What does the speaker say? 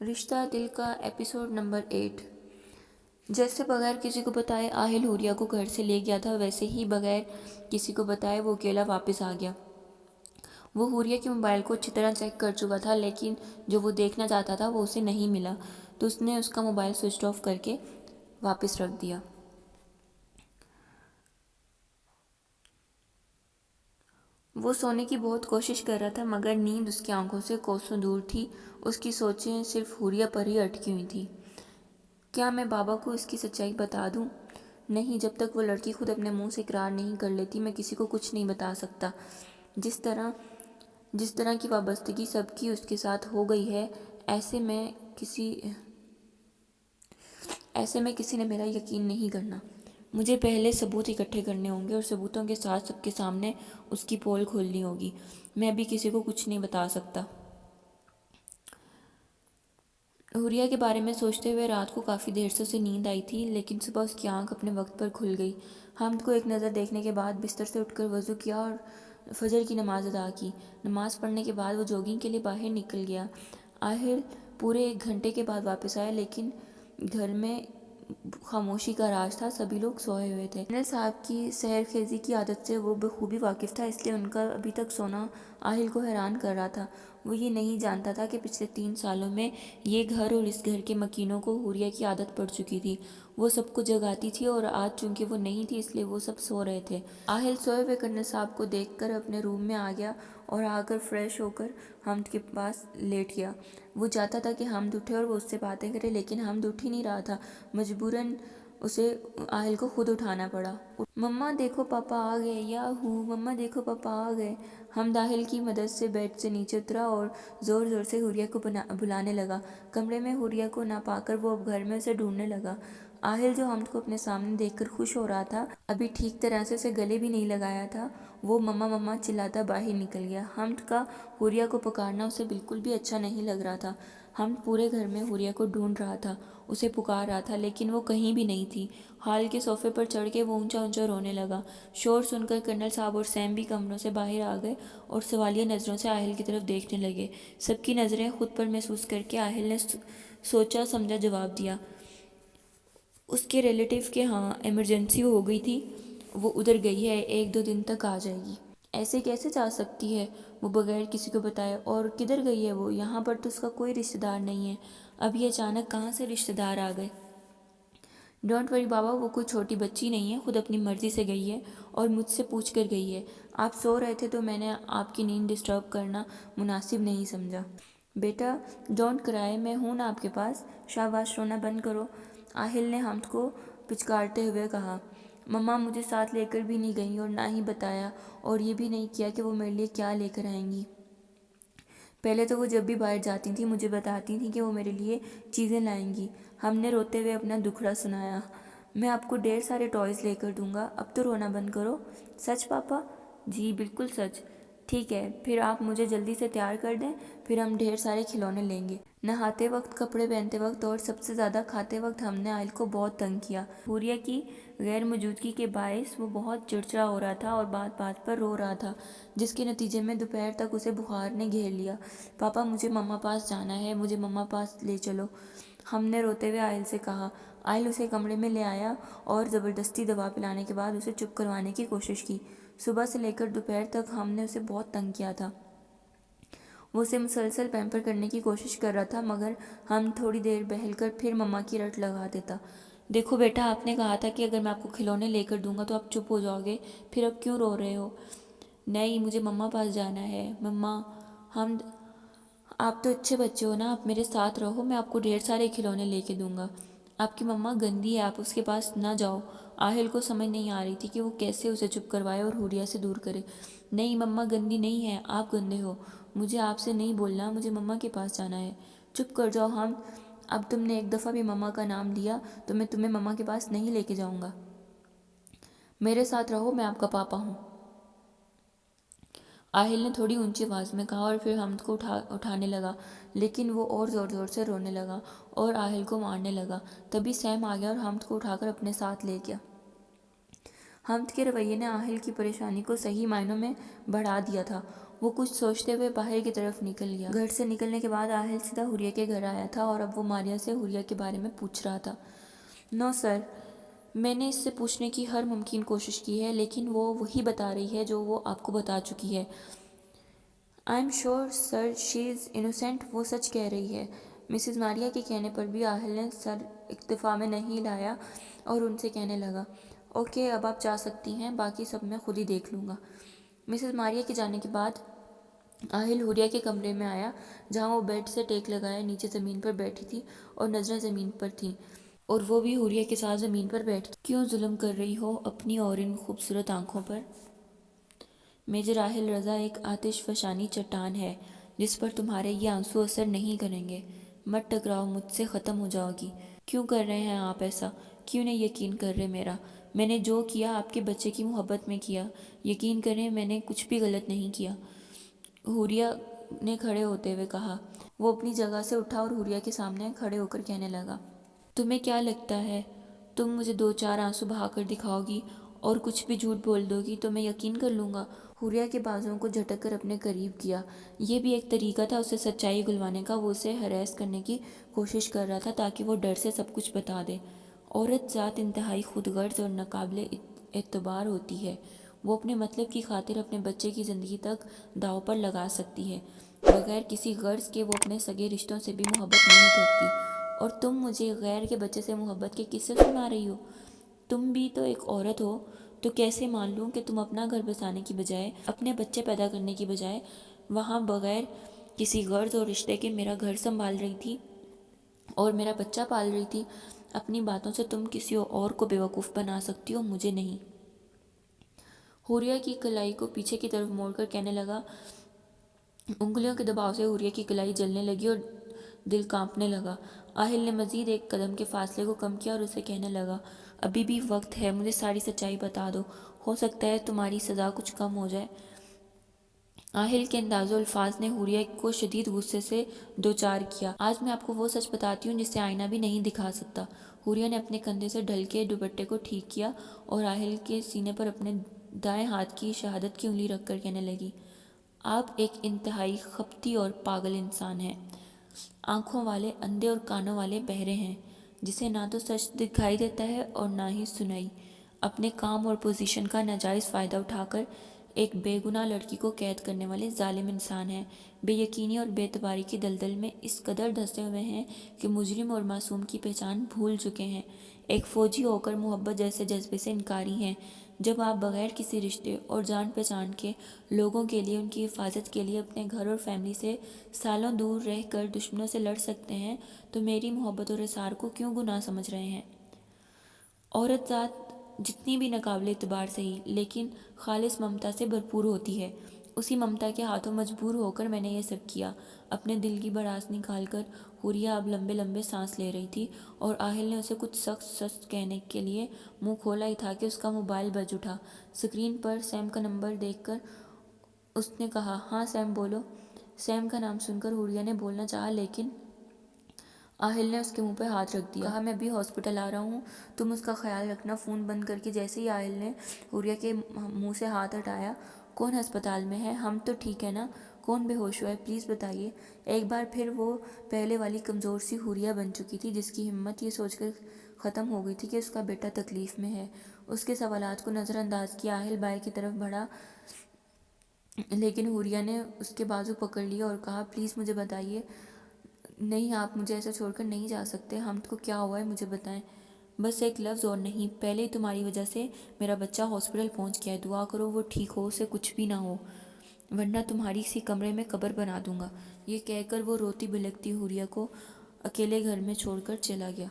رشتہ دل کا ایپیسوڈ نمبر 8۔ جیسے بغیر کسی کو بتائے آہل حوریہ کو گھر سے لے گیا تھا، ویسے ہی بغیر کسی کو بتائے وہ اکیلا واپس آ گیا۔ وہ حوریہ کے موبائل کو اچھی طرح چیک کر چکا تھا، لیکن جو وہ دیکھنا چاہتا تھا وہ اسے نہیں ملا، تو اس نے اس کا موبائل سوئچ آف کر کے واپس رکھ دیا۔ وہ سونے کی بہت کوشش کر رہا تھا، مگر نیند اس کی آنکھوں سے کوسوں دور تھی۔ اس کی سوچیں صرف حوریہ پر ہی اٹکی ہوئی تھیں۔ کیا میں بابا کو اس کی سچائی بتا دوں؟ نہیں، جب تک وہ لڑکی خود اپنے منہ سے اقرار نہیں کر لیتی میں کسی کو کچھ نہیں بتا سکتا۔ جس طرح کی وابستگی سب کی اس کے ساتھ ہو گئی ہے، ایسے میں کسی نے میرا یقین نہیں کرنا۔ مجھے پہلے ثبوت اکٹھے کرنے ہوں گے اور ثبوتوں کے ساتھ سب کے سامنے اس کی پول کھولنی ہوگی۔ میں ابھی کسی کو کچھ نہیں بتا سکتا۔ حوریہ کے بارے میں سوچتے ہوئے رات کو کافی دیر سے اسے نیند آئی تھی، لیکن صبح اس کی آنکھ اپنے وقت پر کھل گئی۔ حمد کو ایک نظر دیکھنے کے بعد بستر سے اٹھ کر وضو کیا اور فجر کی نماز ادا کی۔ نماز پڑھنے کے بعد وہ جوگنگ کے لیے باہر نکل گیا۔ آہل پورے 1 گھنٹے کے بعد واپس آیا، لیکن گھر میں خاموشی کا راج تھا، سبھی لوگ سوئے ہوئے تھے۔ کرنل صاحب کی سحر خیزی کی عادت سے وہ بخوبی واقف تھا، اس لیے ان کا ابھی تک سونا آہل کو حیران کر رہا تھا۔ وہ یہ نہیں جانتا تھا کہ پچھلے 3 سالوں میں یہ گھر اور اس گھر کے مکینوں کو حوریہ کی عادت پڑ چکی تھی۔ وہ سب کو جگاتی تھی اور آج چونکہ وہ نہیں تھی اس لیے وہ سب سو رہے تھے۔ آہل سوئے ہوئے کرنل صاحب کو دیکھ کر اپنے روم میں آ گیا اور آ کر فریش ہو کر حمد کے پاس لیٹ گیا۔ وہ چاہتا تھا کہ حمد اٹھے اور وہ اس سے باتیں کرے، لیکن حمد اٹھ ہی نہیں رہا تھا۔ مجبوراً اسے آہل کو خود اٹھانا پڑا۔ مما دیکھو پاپا آ گئے، یاہو مما دیکھو پاپا آ گئے۔ حمد آہل کی مدد سے بیڈ سے نیچے اترا اور زور زور سے حوریہ کو بلانے لگا۔ کمرے میں حوریہ کو نہ پا کر وہ اب گھر میں اسے ڈھونڈنے لگا۔ آہل جو حمد کو اپنے سامنے دیکھ کر خوش ہو رہا تھا، ابھی ٹھیک طرح سے اسے گلے بھی نہیں لگایا تھا، وہ مما مما چلاتا باہر نکل گیا۔ حمد کا حوریہ کو پکارنا اسے بالکل بھی اچھا نہیں لگ رہا تھا۔ حمد پورے گھر میں حوریہ کو ڈھونڈ رہا تھا، اسے پکار رہا تھا، لیکن وہ کہیں بھی نہیں تھی۔ ہال کے صوفے پر چڑھ کے وہ اونچا اونچا رونے لگا۔ شور سن کر کرنل صاحب اور سیم بھی کمروں سے باہر آ گئے اور سوالیہ نظروں سے آہل کی طرف دیکھنے لگے۔ سب کی نظریں خود پر محسوس کر کے آہل نے سوچا سمجھا جواب دیا، اس کے ریلیٹیو کے ہاں ایمرجنسی ہو گئی تھی، وہ ادھر گئی ہے، 1-2 دن تک آ جائے گی۔ ایسے کیسے جا سکتی ہے وہ بغیر کسی کو بتائے؟ اور کدھر گئی ہے وہ؟ یہاں پر تو اس کا کوئی رشتہ دار نہیں ہے، اب یہ اچانک کہاں سے رشتہ دار آ گئے؟ ڈونٹ وری بابا، وہ کوئی چھوٹی بچی نہیں ہے، خود اپنی مرضی سے گئی ہے اور مجھ سے پوچھ کر گئی ہے۔ آپ سو رہے تھے تو میں نے آپ کی نیند ڈسٹرب کرنا مناسب نہیں سمجھا۔ بیٹا ڈونٹ کرائے، میں ہوں نا آپ کے پاس، شاباش رونا بند کرو، آہل نے حمد کو پچکارتے ہوئے کہا۔ مما مجھے ساتھ لے کر بھی نہیں گئیں اور نہ ہی بتایا، اور یہ بھی نہیں کیا کہ وہ میرے لیے کیا لے کر آئیں گی۔ پہلے تو وہ جب بھی باہر جاتی تھیں مجھے بتاتی تھیں کہ وہ میرے لیے چیزیں لائیں گی۔ ہم نے روتے ہوئے اپنا دکھڑا سنایا۔ میں آپ کو ڈھیر سارے ٹوائز لے کر دوں گا، اب تو رونا بند کرو۔ سچ پاپا؟ جی بالکل سچ۔ ٹھیک ہے، پھر آپ مجھے جلدی سے تیار کر دیں، پھر ہم ڈھیر سارے کھلونے لیں گے۔ نہاتے وقت، کپڑے پہنتے وقت اور سب سے زیادہ کھاتے وقت ہم نے آہل کو بہت تنگ کیا۔ حوریہ کی غیر موجودگی کے باعث وہ بہت چڑچڑا ہو رہا تھا اور بات بات پر رو رہا تھا، جس کے نتیجے میں دوپہر تک اسے بخار نے گھیر لیا۔ پاپا مجھے مما پاس جانا ہے، مجھے مما پاس لے چلو، ہم نے روتے ہوئے آہل سے کہا۔ آہل اسے کمرے میں لے آیا اور زبردستی دوا پلانے کے بعد اسے چپ کروانے کی کوشش کی۔ صبح سے لے کر دوپہر تک ہم نے اسے بہت تنگ کیا تھا۔ وہ اسے مسلسل پیمپر کرنے کی کوشش کر رہا تھا، مگر ہم تھوڑی دیر بہل کر پھر مما کی رٹ لگا دیتا۔ دیکھو بیٹا، آپ نے کہا تھا کہ اگر میں آپ کو کھلونے لے کر دوں گا تو آپ چپ ہو جاؤ گے، پھر اب کیوں رو رہے ہو؟ نہیں، مجھے مما پاس جانا ہے۔ مما حمد، آپ تو اچھے بچے ہو نا، آپ میرے ساتھ رہو، میں آپ کو ڈھیر سارے کھلونے لے کے دوں گا۔ آپ کی مما گندی ہے، آپ اس کے پاس نہ جاؤ۔ آہل کو سمجھ نہیں آ رہی تھی کہ وہ کیسے اسے چپ کروائے اور حوریہ سے دور کرے۔ نہیں مما گندی نہیں ہے، آپ گندے ہو، مجھے آپ سے نہیں بولنا، مجھے مما کے پاس جانا ہے۔ چپ کر جاؤ حمد، اب تم نے ایک دفعہ بھی مما کا نام لیا تو میں تمہیں مما کے پاس نہیں لے کے جاؤں گا۔ میرے ساتھ رہو، میں آپ کا پاپا ہوں۔ آہل نے تھوڑی اونچی آواز میں کہا اور پھر حمد کو اٹھانے لگا، لیکن وہ اور زور زور سے رونے لگا اور آہل کو مارنے لگا۔ تبھی سیم آ گیا اور حمد کو اٹھا کر اپنے ساتھ لے گیا۔ حمد کے رویے نے آہل کی پریشانی کو صحیح معنوں میں بڑھا دیا تھا۔ وہ کچھ سوچتے ہوئے باہر کی طرف نکل گیا۔ گھر سے نکلنے کے بعد آہل سیدھا حوریہ کے گھر آیا تھا اور اب وہ ماریا سے حوریہ کے بارے میں پوچھ رہا تھا۔ نو سر، میں نے اس سے پوچھنے کی ہر ممکن کوشش کی ہے، لیکن وہ وہی بتا رہی ہے جو وہ آپ کو بتا چکی ہے۔ I am sure sir she is innocent, وہ سچ کہہ رہی ہے۔ مسز ماریا کے کہنے پر بھی آہل نے سر اکتفا میں نہیں لایا اور ان سے کہنے لگا، اوکے اب آپ جا سکتی ہیں، باقی سب میں خود ہی دیکھ لوں گا۔ مسز ماریا کے جانے کے بعد آہل حوریہ کے کمرے میں آیا، جہاں وہ بیڈ سے ٹیک لگائے نیچے زمین پر بیٹھی تھی اور نظریں زمین پر تھیں، اور وہ بھی حوریہ کے ساتھ زمین پر بیٹھ کے۔ کیوں ظلم کر رہی ہو اپنی اور ان خوبصورت آنکھوں پر؟ میجر آہل رضا ایک آتش فشانی چٹان ہے جس پر تمہارے یہ آنسو اثر نہیں کریں گے۔ مت ٹکراؤ مجھ سے، ختم ہو جاؤ گی۔ کیوں کر رہے ہیں آپ ایسا؟ کیوں نہیں یقین کر رہے میرا؟ میں نے جو کیا آپ کے بچے کی محبت میں کیا، یقین کریں میں نے کچھ بھی غلط نہیں کیا، حوریہ نے کھڑے ہوتے ہوئے کہا۔ وہ اپنی جگہ سے اٹھا اور حوریہ کے سامنے کھڑے ہو کر کہنے لگا، تمہیں کیا لگتا ہے تم مجھے 2-4 آنسو بہا کر دکھاؤ گی اور کچھ بھی جھوٹ بول دو گی تو میں یقین کر لوں گا؟ حوریہ کے بازوؤں کو جھٹک کر اپنے قریب کیا۔ یہ بھی ایک طریقہ تھا اسے سچائی گلوانے کا۔ وہ اسے ہراس کرنے کی کوشش کر رہا تھا تاکہ وہ ڈر سے سب کچھ بتا دے۔ عورت ذات انتہائی خود غرض اور ناقابل اعتبار ہوتی ہے۔ وہ اپنے مطلب کی خاطر اپنے بچے کی زندگی تک داؤ پر لگا سکتی ہے۔ بغیر کسی غرض کے وہ اپنے سگے رشتوں سے بھی محبت نہیں کرتی، اور تم مجھے غیر کے بچے سے محبت کے قصے سنا رہی ہو؟ تم بھی تو ایک عورت ہو، تو کیسے مان لوں کہ تم اپنا گھر بسانے کی بجائے، اپنے بچے پیدا کرنے کی بجائے وہاں بغیر کسی غرض اور رشتے کے میرا گھر سنبھال رہی تھی اور میرا بچہ پال رہی تھی؟ اپنی باتوں سے تم کسی اور کو بیوقوف بنا سکتی ہو، مجھے نہیں۔ حوریہ کی کلائی کو پیچھے کی طرف موڑ کر کہنے لگا۔ انگلیوں کے دباؤ سے حوریہ کی کلائی جلنے لگی اور دل کانپنے لگا۔ آہل نے مزید ایک قدم کے فاصلے کو کم کیا اور اسے کہنے لگا، ابھی بھی وقت ہے، مجھے ساری سچائی بتا دو، ہو سکتا ہے تمہاری سزا کچھ کم ہو جائے۔ آہل کے انداز و الفاظ نے حوریہ کو شدید غصے سے دوچار کیا۔ آج میں آپ کو وہ سچ بتاتی ہوں جسے آئینہ بھی نہیں دکھا سکتا۔ حوریہ نے اپنے کندھے سے ڈھل کے دوپٹے کو ٹھیک کیا اور آہل کے سینے پر اپنے دائیں ہاتھ کی شہادت کی انگلی رکھ کر کہنے لگی، آپ ایک انتہائی خپتی اور پاگل انسان ہیں، آنکھوں والے اندھے اور کانوں والے بہرے ہیں، جسے نہ تو سچ دکھائی دیتا ہے اور نہ ہی سنائی، اپنے کام اور پوزیشن کا ناجائز فائدہ اٹھا کر ایک بے گناہ لڑکی کو قید کرنے والے ظالم انسان ہیں، بے یقینی اور بے اعتباری کی دلدل میں اس قدر دھنسے ہوئے ہیں کہ مجرم اور معصوم کی پہچان بھول چکے ہیں، ایک فوجی ہو کر محبت جیسے جذبے سے انکاری ہیں۔ جب آپ بغیر کسی رشتے اور جان پہچان کے لوگوں کے لیے، ان کی حفاظت کے لیے اپنے گھر اور فیملی سے سالوں دور رہ کر دشمنوں سے لڑ سکتے ہیں تو میری محبت اور اثار کو کیوں گناہ سمجھ رہے ہیں؟ عورت ذات جتنی بھی ناقابل اعتبار سہی، لیکن خالص ممتا سے بھرپور ہوتی ہے۔ اسی ممتا کے ہاتھوں مجبور ہو کر میں نے یہ سب کیا۔ اپنے دل کی بھڑاس نکال کر حوریہ اب لمبے لمبے سانس لے رہی تھی اور آہل نے اسے کچھ سخت سچ کہنے کے لیے منہ کھولا ہی تھا کہ اس کا موبائل بج اٹھا۔ اسکرین پر سیم کا نمبر دیکھ کر اس نے کہا، ہاں سیم بولو۔ سیم کا نام سن کر حوریہ نے بولنا چاہا، لیکن آہل نے اس کے منہ پہ ہاتھ رکھ دیا۔ کہا، میں ابھی ہاسپٹل آ رہا ہوں، تم اس کا خیال رکھنا۔ فون بند کر کے جیسے ہی آہل نے حوریہ کے منہ سے ہاتھ ہٹایا، کون ہسپتال میں ہے؟ ہم تو ٹھیک ہے نا؟ کون بے ہوش ہوا ہے؟ پلیز بتائیے۔ ایک بار پھر وہ پہلے والی کمزور سی حوریہ بن چکی تھی جس کی ہمت یہ سوچ کر ختم ہو گئی تھی کہ اس کا بیٹا تکلیف میں ہے۔ اس کے سوالات کو نظر انداز کیا آہل بائیں کی طرف بڑھا، لیکن حوریہ نے اس کے بازو پکڑ لیا اور کہا، پلیز مجھے بتائیے۔ نہیں، آپ مجھے ایسا چھوڑ کر نہیں جا سکتے۔ حمد کو کیا ہوا ہے مجھے بتائیں، بس ایک لفظ اور نہیں۔ پہلے ہی تمہاری وجہ سے میرا بچہ ہاسپٹل پہنچ گیا ہے، دعا کرو وہ ٹھیک ہو، اسے کچھ بھی نہ ہو، ورنہ تمہاری اسی کمرے میں قبر بنا دوں گا۔ یہ کہہ کر وہ روتی بلکتی حوریہ کو اکیلے گھر میں چھوڑ کر چلا گیا۔